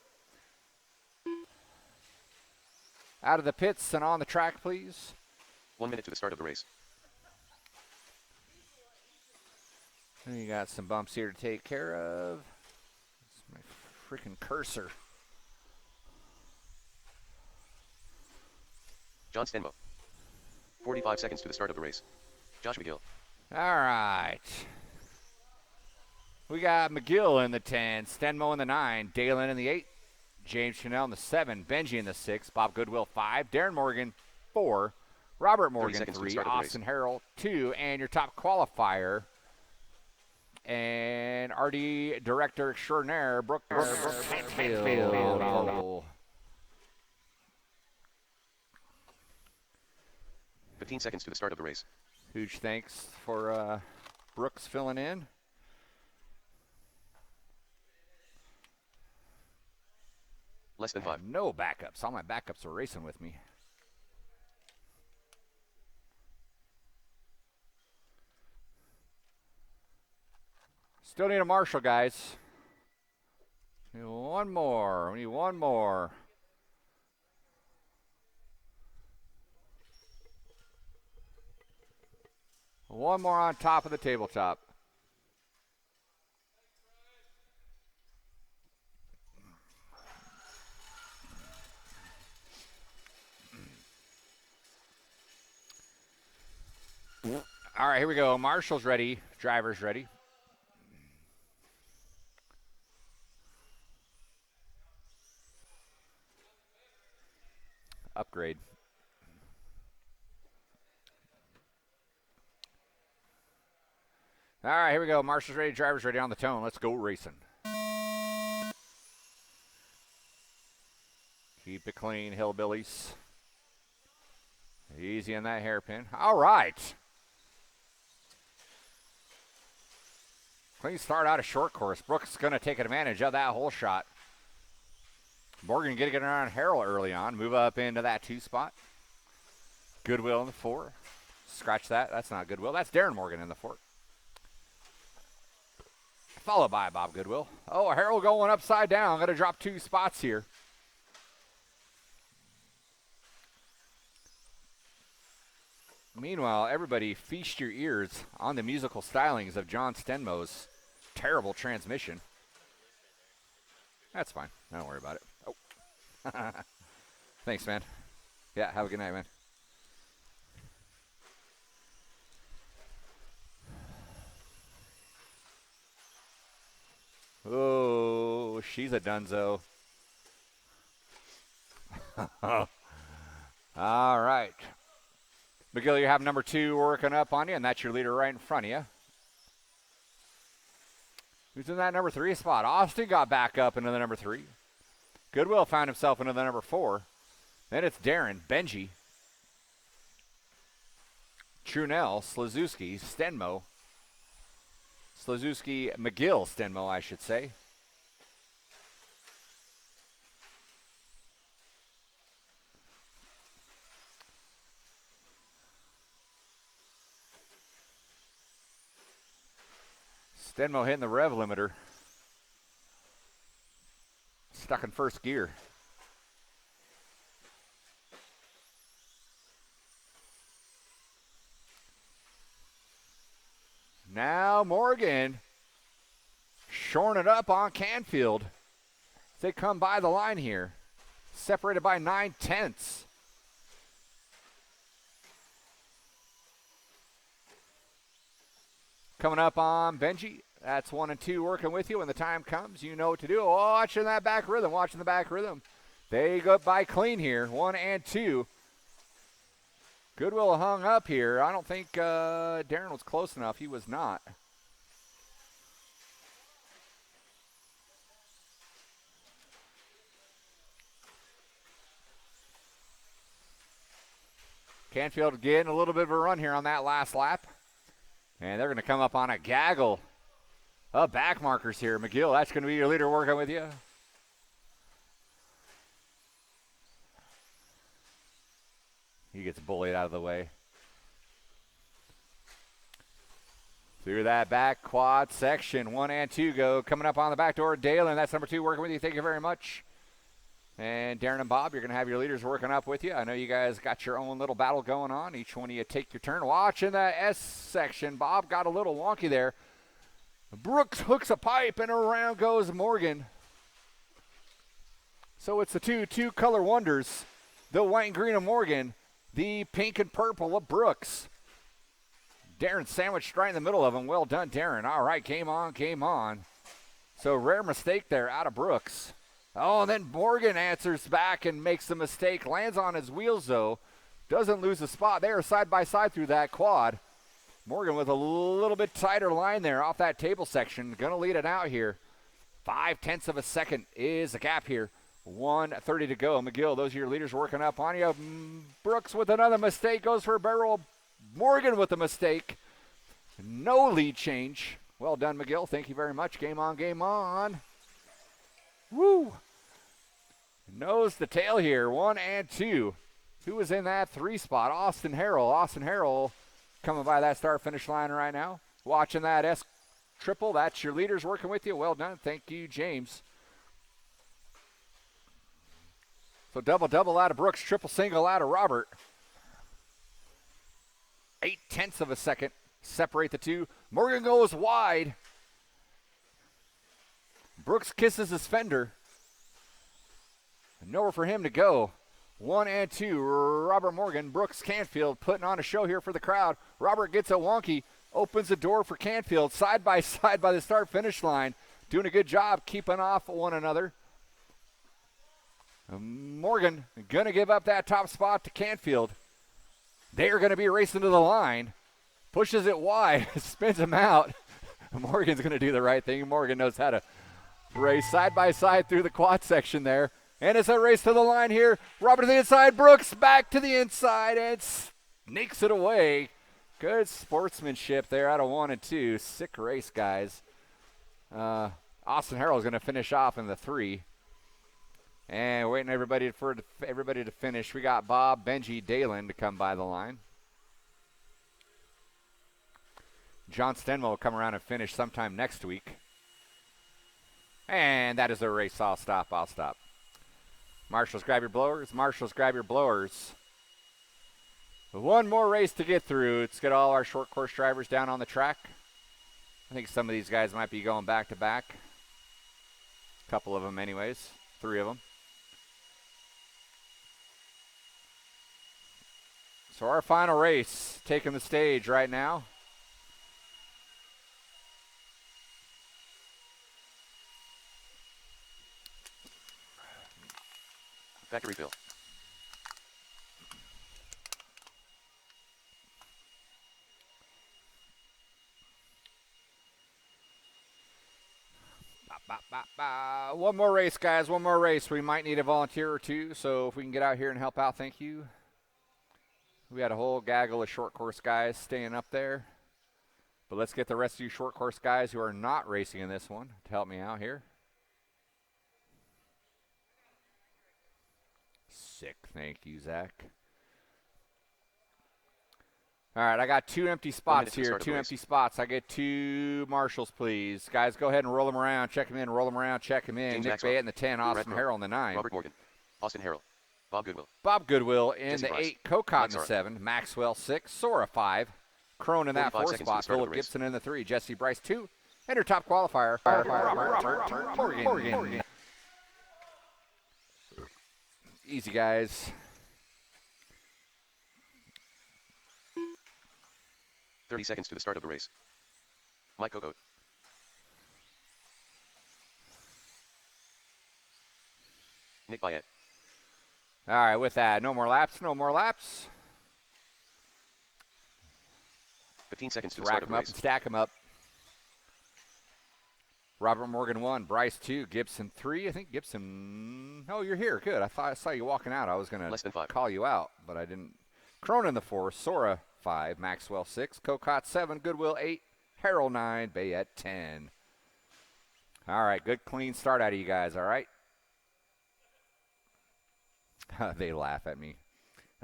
out of the pits and on the track, please. 1 minute to the start of the race. You got some bumps here to take care of. It's my freaking cursor. John Stenmo. 45 seconds to the start of the race. Josh McGill. All right. We got McGill in the 10, Stenmo in the 9, Dalen in the 8, James Chanel in the 7, Benji in the 6, Bob Goodwill 5, Darren Morgan 4, Robert Morgan 3, Austin Harrell 2, and your top qualifier and RD Director Extraordinaire, Brooke Hatfield. 15 seconds to the start of the race. Huge thanks for Brooks filling in. Less than 5. No backups. All my backups are racing with me. Still need a marshal, guys. We need one more. We need one more. One more on top of the tabletop. All right, here we go. Marshall's ready. Driver's ready. Upgrade. All right, here we go. Marshall's ready. Driver's ready on the tone. Let's go racing. Keep it clean, hillbillies. Easy in that hairpin. All right. Clean start out of short course. Brooks is going to take advantage of that hole shot. Morgan getting around Harrell early on. Move up into that 2 spot. Goodwill in the 4. Scratch that. That's not Goodwill. That's Darren Morgan in the 4. Followed by Bob Goodwill. Oh, Harrell going upside down. Going to drop 2 spots here. Meanwhile, everybody feast your ears on the musical stylings of John Stenmo's terrible transmission. That's fine. Don't worry about it. Oh. Thanks, man. Yeah, have a good night, man. Oh, she's a dunzo. All right. McGill, you have number 2 working up on you, and that's your leader right in front of you. Who's in that number 3 spot? Austin got back up into the number 3. Goodwill found himself into the number 4. Then it's Darren, Benji, Trunell, Slazewski, Stenmo. Slazewski, McGill, Stenmo, I should say. Stenmo hitting the rev limiter. Stuck in first gear. Now Morgan shoring it up on Canfield. They come by the line here. Separated by 9/10. Coming up on Benji. That's 1 and 2 working with you. When the time comes, you know what to do. Watching that back rhythm. Watching the back rhythm. They go by clean here. 1 and 2. Goodwill hung up here. I don't think Darren was close enough. He was not. Canfield getting a little bit of a run here on that last lap. And they're going to come up on a gaggle of back markers here. McGill, that's going to be your leader working with you. He gets bullied out of the way. Through that back quad section, 1 and 2 go. Coming up on the back door, Dalen, that's number 2 working with you. Thank you very much. And Darren and Bob, you're going to have your leaders working up with you. I know you guys got your own little battle going on. Each one of you take your turn. Watching that S section, Bob got a little wonky there. Brooks hooks a pipe, and around goes Morgan. So it's the two color wonders, the white and green of Morgan, the pink and purple of Brooks. Darren sandwiched right in the middle of them. Well done, Darren. All right, game on, game on. So rare mistake there out of Brooks. Oh, and then Morgan answers back and makes the mistake. Lands on his wheels, though. Doesn't lose a spot. They are side by side through that quad. Morgan with a little bit tighter line there off that table section. Going to lead it out here. 0.5 of a second is the gap here. 1:30 to go. McGill, those are your leaders working up on you. Brooks with another mistake. Goes for a barrel. Morgan with a mistake. No lead change. Well done, McGill. Thank you very much. Game on, game on. Woo! Nose to tail here, 1 and 2. Who was in that 3 spot? Austin Harrell. Austin Harrell coming by that start-finish line right now. Watching that S triple. That's your leaders working with you. Well done. Thank you, James. So double out of Brooks, triple single out of Robert. 0.8 of a second separate the two. Morgan goes wide. Brooks kisses his fender. Nowhere for him to go. 1 and 2. Robert Morgan, Brooks Canfield putting on a show here for the crowd. Robert gets a wonky, opens the door for Canfield, side by side by the start-finish line. Doing a good job keeping off one another. Morgan going to give up that top spot to Canfield. They are going to be racing to the line. Pushes it wide, spins him out. Morgan's going to do the right thing. Morgan knows how to race side by side through the quad section there. And it's a race to the line here. Robert to the inside. Brooks back to the inside and sneaks it away. Good sportsmanship there out of 1 and 2. Sick race, guys. Austin Harrell is going to finish off in the 3. And waiting everybody to finish. We got Bob, Benji, Dalen to come by the line. John Stenmo will come around and finish sometime next week. And that is a race. I'll stop. Marshals, grab your blowers. Marshals, grab your blowers. One more race to get through. Let's get all our short course drivers down on the track. I think some of these guys might be going back to back. A couple of them anyways. 3 of them. So our final race taking the stage right now. Factory fill. One more race, guys. One more race. We might need a volunteer or two, so if we can get out here and help out, thank you. We had a whole gaggle of short course guys staying up there. But let's get the rest of you short course guys who are not racing in this one to help me out here. Sick. Thank you, Zach. All right, I got 2 empty spots here. 2 empty spots. I get 2 marshals, please. Guys, go ahead and roll them around. Check them in. Roll them around. Check them in. James Nick Maxwell, Bayett in the 10. Austin Brett Harrell in the 9. Robert Morgan. Austin Harrell. Bob Goodwill. Bob Goodwill in Jesse the Price. 8. Cocott in the Sora. 7. Maxwell 6. Sora 5. Crone in that 45 4 seconds to spot. the start of Philip the race. Gibson in the 3. Jesse Bryce 2. And her top qualifier, Robert Morgan. Easy, guys. 30 seconds to the start of the race. Mike Coco. Nick Bayett. All right, with that, no more laps, no more laps. 15 seconds to the Rack start of them the up race. and stack them up. Robert Morgan 1, Bryce 2, Gibson 3. I think Gibson. Oh, you're here. Good. I saw you walking out. I was going Less than 5. to call you out, but I didn't. Cronin the 4, Sora 5, Maxwell 6, Cocott 7, Goodwill 8, Harrell 9, Bayett 10. All right, good clean start out of you guys, all right? They laugh at me.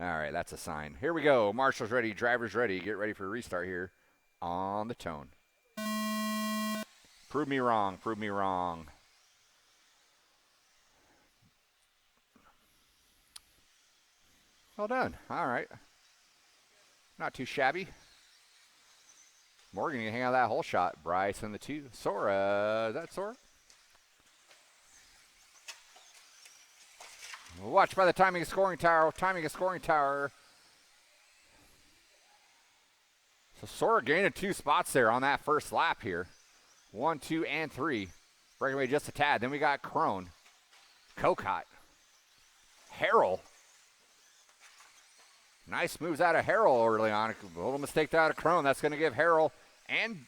All right, that's a sign. Here we go. Marshall's ready, driver's ready. Get ready for a restart here on the tone. Prove me wrong, prove me wrong. Well done. All right. Not too shabby. Morgan, you can hang on that whole shot. Bryce in the 2. Sora, is that Sora? Watch by the timing of scoring tower. Timing of scoring tower. So Sora gaining 2 spots there on that first lap here. 1, 2, and 3. Breaking away just a tad. Then we got Crone. Cocott. Harrell. Nice moves out of Harrell early on. A little mistake out of Crone. That's going to give Harrell and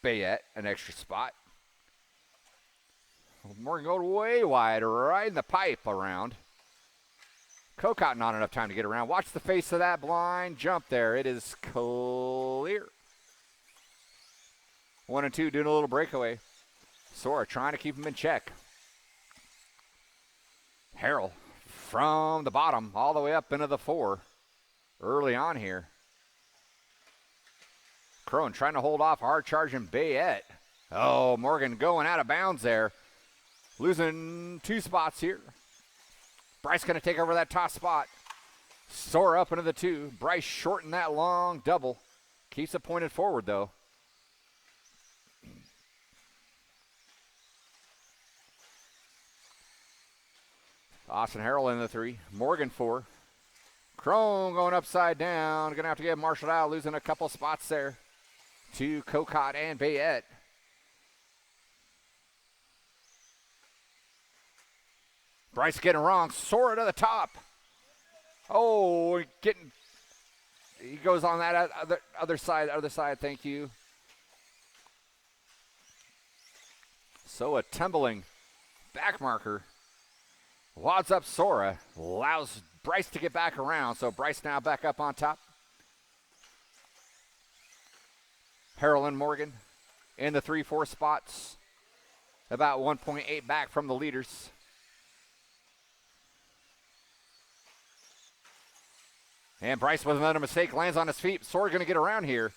Bayett an extra spot. Morgan going way wide, right in the pipe around. Cocott not enough time to get around. Watch the face of that blind jump there. It is clear. 1 and 2 doing a little breakaway. Sora trying to keep him in check. Harrell from the bottom all the way up into the 4 early on here. Crone trying to hold off hard charging Bayett. Oh, Morgan going out of bounds there. Losing 2 spots here. Bryce going to take over that top spot. Sora up into the 2. Bryce shortened that long double. Keeps it pointed forward, though. Austin Harrell in the 3. Morgan 4. Crone going upside down. Going to have to get Marshall out, losing a couple spots there to Cocott and Bayett. Bryce getting wrong. Sora to the top. Oh, he goes on that other side. Thank you. So a tumbling back marker. Wads up Sora. Allows Bryce to get back around. So Bryce now back up on top. Harrell and Morgan in the 3-4 spots. About 1.8 back from the leaders. And Bryce with another mistake lands on his feet. Sora going to get around here.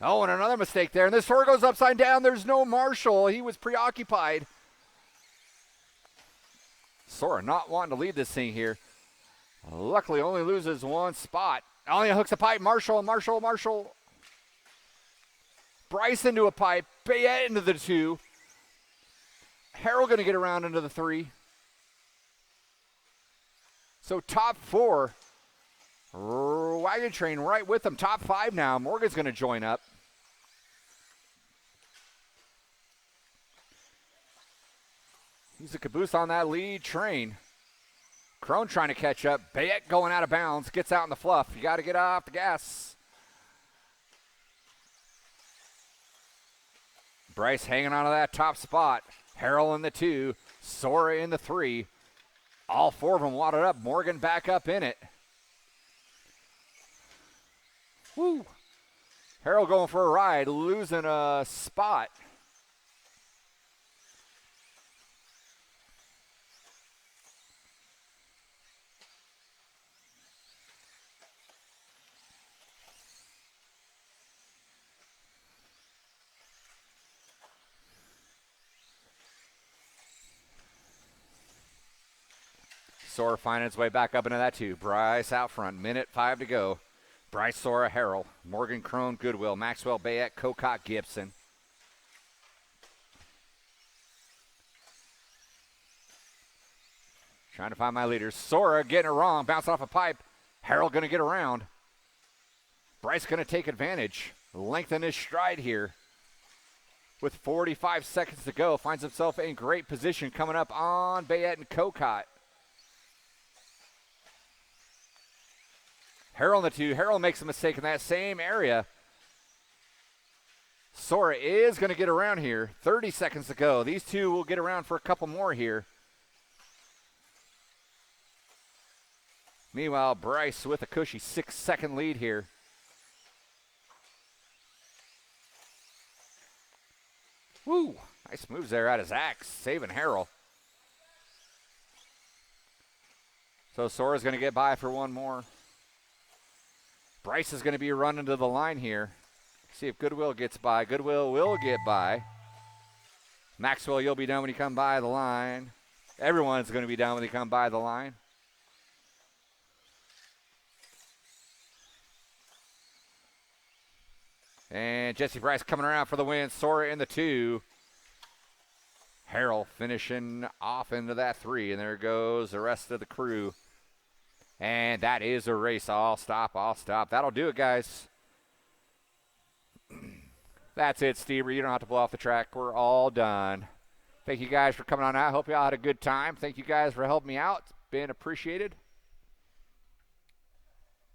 Oh, and another mistake there. And this Sora goes upside down. There's no Marshall. He was preoccupied. Sora not wanting to lead this thing here. Luckily only loses 1 spot. Only hooks a pipe. Marshall. Bryce into a pipe. Bayett into the 2. Harrell going to get around into the 3. So top 4 Wagon Train right with them. Top 5 now. Morgan's going to join up. He's a caboose on that lead train. Crone trying to catch up. Bayette going out of bounds. Gets out in the fluff. You got to get off the gas. Bryce hanging on to that top spot. Harrell in the 2. Sora in the 3. All 4 of them wadded up. Morgan back up in it. Woo. Harrell going for a ride. Losing a spot. Sora finding his way back up into that 2. Bryce out front. Minute 5 to go. Bryce, Sora, Harrell. Morgan, Crone, Goodwill. Maxwell, Bayette, Cocott, Gibson. Trying to find my leaders. Sora getting it wrong. Bouncing off a pipe. Harrell going to get around. Bryce going to take advantage. Lengthen his stride here. With 45 seconds to go. Finds himself in great position coming up on Bayette and Cocott. Harrell in the 2. Harrell makes a mistake in that same area. Sora is going to get around here. 30 seconds to go. These two will get around for a couple more here. Meanwhile, Bryce with a cushy 6-second lead here. Woo! Nice moves there out of Zach, saving Harrell. So Sora's going to get by for one more. Bryce is going to be running to the line here. See if Goodwill gets by. Goodwill will get by. Maxwell, you'll be done when you come by the line. Everyone's going to be done when they come by the line. And Jesse Bryce coming around for the win. Sora in the 2. Harrell finishing off into that 3. And there goes the rest of the crew. And that is a race. I'll stop. That'll do it, guys. That's it, Steve. You don't have to blow off the track. We're all done. Thank you guys for coming on out. Hope you all had a good time. Thank you guys for helping me out. It's been appreciated.